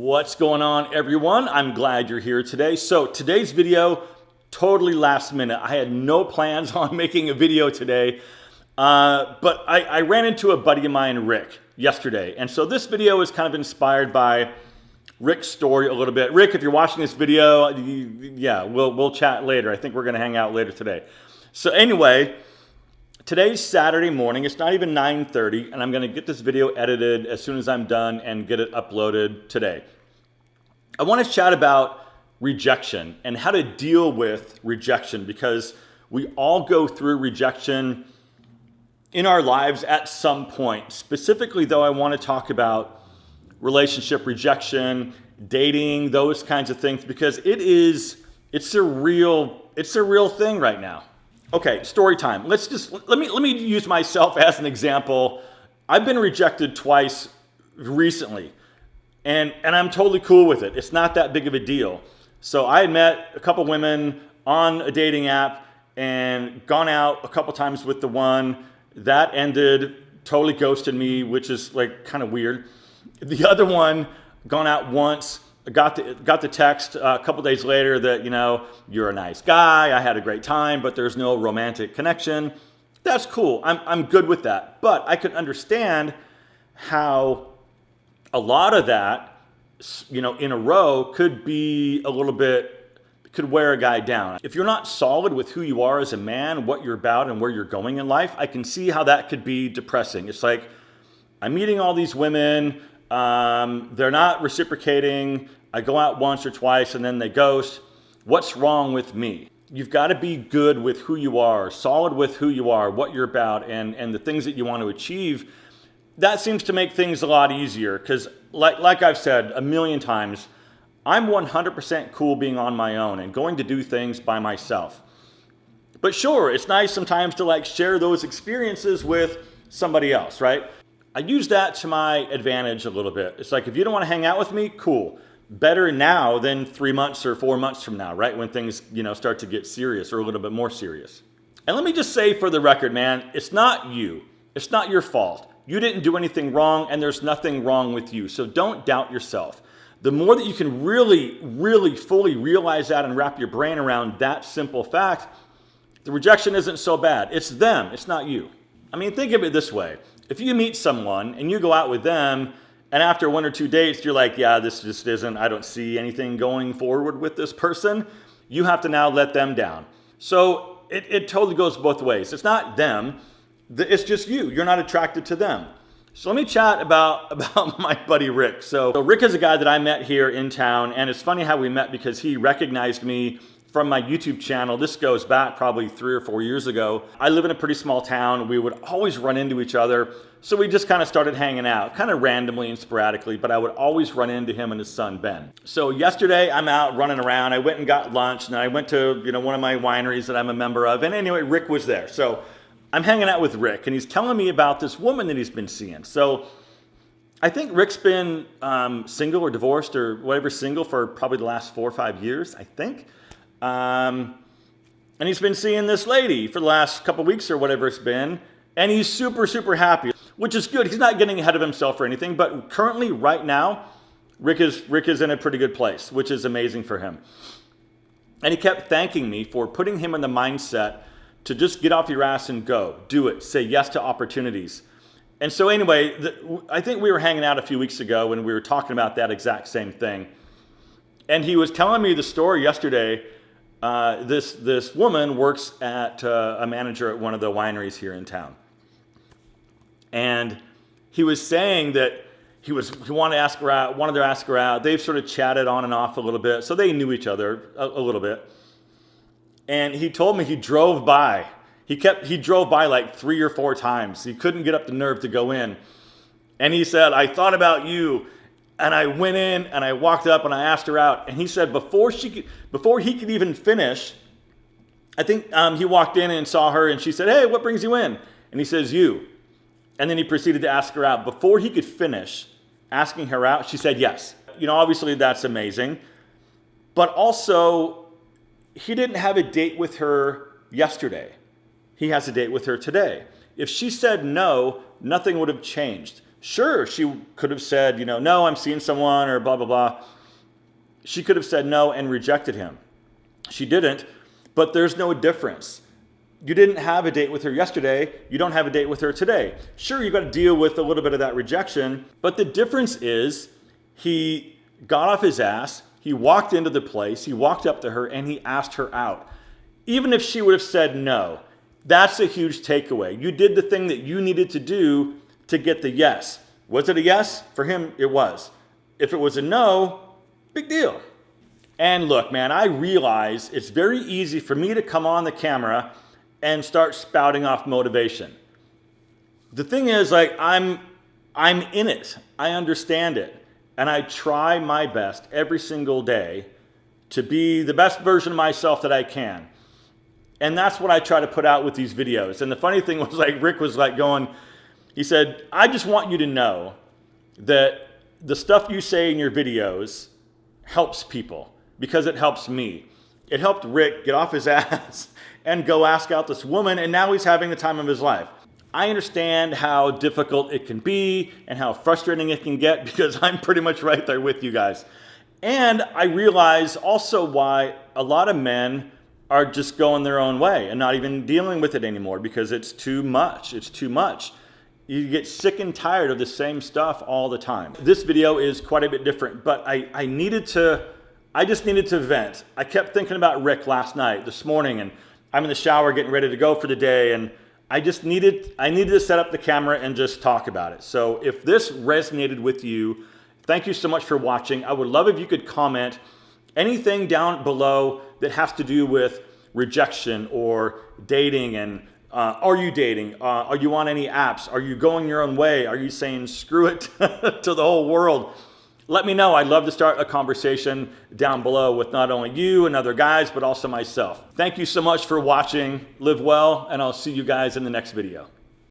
What's going on, everyone? I'm glad you're here today. So today's video, totally last minute. I had no plans on making a video today, but I ran into a buddy of mine, Rick, yesterday. And so this video is kind of inspired by Rick's story a little bit. Rick, if you're watching this video, yeah, we'll chat later. I think we're gonna hang out later today. So anyway, today's Saturday morning. It's not even 9:30, and I'm going to get this video edited as soon as I'm done and get it uploaded today. I want to chat about rejection and how to deal with rejection, because we all go through rejection in our lives at some point. Specifically, though, I want to talk about relationship rejection, dating, those kinds of things, because it's a real thing right now. Okay, story time. Let me use myself as an example. I've been rejected twice recently, and I'm totally cool with it. It's not that big of a deal. So I had met a couple women on a dating app and gone out a couple times with the one. That ended, totally ghosted me, which is like kind of weird. The other one, gone out once, got the text a couple days later that, you know, you're a nice guy, I had a great time, but there's no romantic connection. That's cool. I'm good with that. But I could understand how a lot of that, you know, in a row could be a little bit, could wear a guy down. If you're not solid with who you are as a man, what you're about and where you're going in life, I can see how that could be depressing. It's like, I'm meeting all these women, they're not reciprocating. I go out once or twice and then they ghost. What's wrong with me? You've got to be good with who you are, solid with who you are, what you're about, and the things that you want to achieve. That seems to make things a lot easier, because like I've said a million times, I'm 100% cool being on my own and going to do things by myself. But sure, it's nice sometimes to like share those experiences with somebody else, right? I use that to my advantage a little bit. It's like, if you don't want to hang out with me, cool. Better now than 3 months or 4 months from now, right? When things, you know, start to get serious or a little bit more serious. And let me just say for the record, man, it's not you. It's not your fault. You didn't do anything wrong, and there's nothing wrong with you. So don't doubt yourself. The more that you can really fully realize that and wrap your brain around that simple fact, the rejection isn't so bad. It's them, it's not you. I mean, think of it this way. If you meet someone and you go out with them, and after 1 or 2 dates, you're like, yeah, this just isn't, I don't see anything going forward with this person, you have to now let them down. So it totally goes both ways. It's not them, it's just you. You're not attracted to them. So let me chat about my buddy Rick. So Rick is a guy that I met here in town, and it's funny how we met because he recognized me from my YouTube channel. This goes back probably 3 or 4 years ago. I live in a pretty small town. We would always run into each other. So we just kind of started hanging out, kind of randomly and sporadically, but I would always run into him and his son, Ben. So yesterday I'm out running around. I went and got lunch, and I went to, you know, one of my wineries that I'm a member of. And anyway, Rick was there. So I'm hanging out with Rick, and he's telling me about this woman that he's been seeing. So I think Rick's been single or divorced or whatever, single for probably the last 4 or 5 years, I think. And he's been seeing this lady for the last couple weeks or whatever it's been, and he's super happy, which is good. He's not getting ahead of himself or anything, but currently, right now, Rick is in a pretty good place, which is amazing for him. And he kept thanking me for putting him in the mindset to just get off your ass and go, do it, say yes to opportunities. And so anyway, I think we were hanging out a few weeks ago and we were talking about that exact same thing. And he was telling me the story yesterday. This woman works at a manager at one of the wineries here in town. And he was saying that he wanted to ask her out. They've sort of chatted on and off a little bit, so they knew each other a little bit. And he told me he drove by. He drove by like 3 or 4 times. He couldn't get up the nerve to go in. And he said, I thought about you. And I went in and I walked up and I asked her out. And he said before he could even finish, I think he walked in and saw her and she said, hey, what brings you in? And he says, you. And then he proceeded to ask her out. Before he could finish asking her out, she said yes. You know, obviously that's amazing. But also, he didn't have a date with her yesterday. He has a date with her today. If she said no, nothing would have changed. Sure, she could have said, no, I'm seeing someone or blah, blah, blah. She could have said no and rejected him. She didn't, but there's no difference. You didn't have a date with her yesterday. You don't have a date with her today. Sure, you got to deal with a little bit of that rejection, but the difference is he got off his ass, he walked into the place, he walked up to her, and he asked her out. Even if she would have said no, that's a huge takeaway. You did the thing that you needed to do to get the yes. Was it a yes? For him, it was. If it was a no, big deal. And look, man, I realize it's very easy for me to come on the camera and start spouting off motivation. The thing is, like, I'm in it. I understand it. And I try my best every single day to be the best version of myself that I can. And that's what I try to put out with these videos. And the funny thing was, like, Rick was like going, he said, I just want you to know that the stuff you say in your videos helps people because it helps me. It helped Rick get off his ass and go ask out this woman, and now he's having the time of his life. I understand how difficult it can be and how frustrating it can get because I'm pretty much right there with you guys. And I realize also why a lot of men are just going their own way and not even dealing with it anymore because it's too much. It's too much. You get sick and tired of the same stuff all the time. This video is quite a bit different, but I just needed to vent. I kept thinking about Rick last night, this morning, and I'm in the shower getting ready to go for the day, and I needed to set up the camera and just talk about it. So if this resonated with you, thank you so much for watching. I would love if you could comment anything down below that has to do with rejection or dating, and are you dating? Are you on any apps? Are you going your own way? Are you saying screw it to the whole world? Let me know. I'd love to start a conversation down below with not only you and other guys, but also myself. Thank you so much for watching. Live well, and I'll see you guys in the next video.